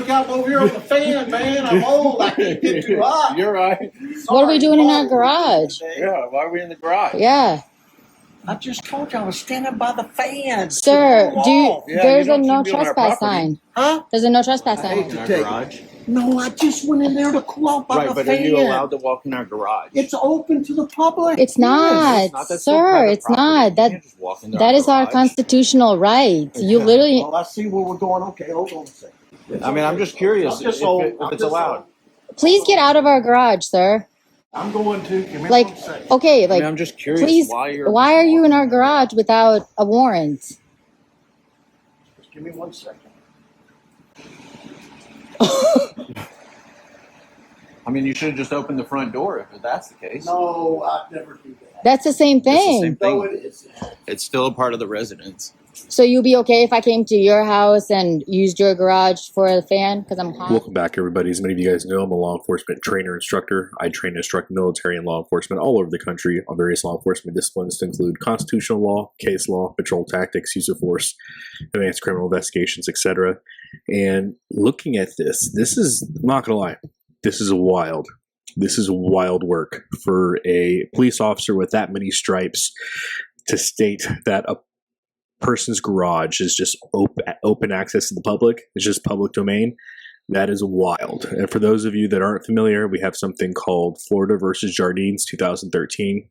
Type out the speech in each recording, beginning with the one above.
got over here on the fan, man. I'm old. I can't get too hot. You're right. What are we doing in our garage? Yeah, why are we in the garage? Yeah. I just told you I was standing by the fan. Sir, there's a no be on our trespass property. sign. Huh? There's a no trespass I sign. hate In our take- garage? No, I just went in there to cool off by Right, the but fan. are you allowed to walk in our garage? It's open to the public. It's not, It's not. That's still sir. private It's property. not. You That can't just walk into that is our garage. constitutional right. You literally. Well, I see where we're going. Okay, hold on a second. I mean, I'm just curious I'm just if old. it's I'm just allowed. old. Please get out of our garage, sir. I'm going to. Give me Like, 1 second. okay, I like, mean, I'm just curious please. why are you in our garage without a warrant? Just give me 1 second. I mean, you should have just opened the front door if that's the case. No, I'd never do that. That's the same It's the thing. same No, thing. it is. It's still a part of the residence. So you'll be okay if I came to your house and used your garage for a fan because I'm hot? Welcome back, everybody. As many of you guys know, I'm a law enforcement trainer instructor. I train and instruct military and law enforcement all over the country on various law enforcement disciplines to include constitutional law, case law, patrol tactics, use of force, advanced criminal investigations, etc. And looking at this is, I'm not going to lie, this is wild work for a police officer with that many stripes to state that a person's garage is just open access to the public. It's just public domain. That is wild. And for those of you that aren't familiar, we have something called Florida versus Jardines 2013.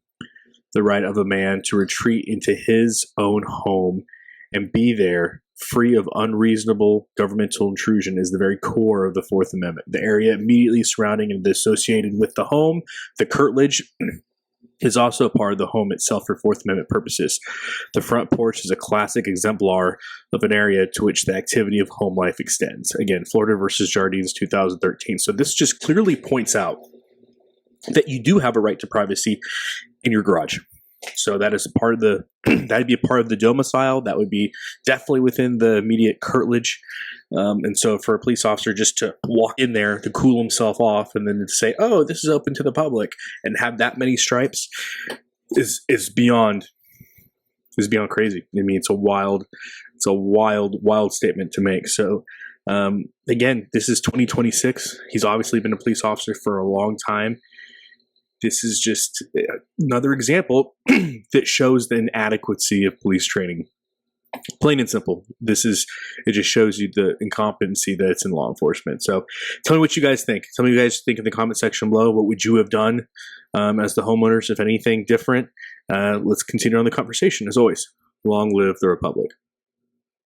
The right of a man to retreat into his own home and be there free of unreasonable governmental intrusion is the very core of the Fourth Amendment. The area immediately surrounding and associated with the home, the curtilage, is also a part of the home itself for Fourth Amendment purposes. The front porch is a classic exemplar of an area to which the activity of home life extends. Again, Florida versus Jardines 2013. So this just clearly points out that you do have a right to privacy in your garage. So that is part of the that'd be a part of the domicile. That would be definitely within the immediate curtilage. And so for a police officer just to walk in there to cool himself off and then to say, oh, this is open to the public and have that many stripes is beyond crazy. I mean, it's a wild statement to make. So again, this is 2026. He's obviously been a police officer for a long time. This is just another example that shows the inadequacy of police training. Plain and simple. It just shows you the incompetency that's in law enforcement. So tell me what you guys think. Tell me what you guys think in the comment section below. What would you have done as the homeowners, if anything different? Let's continue on the conversation. As always, long live the Republic.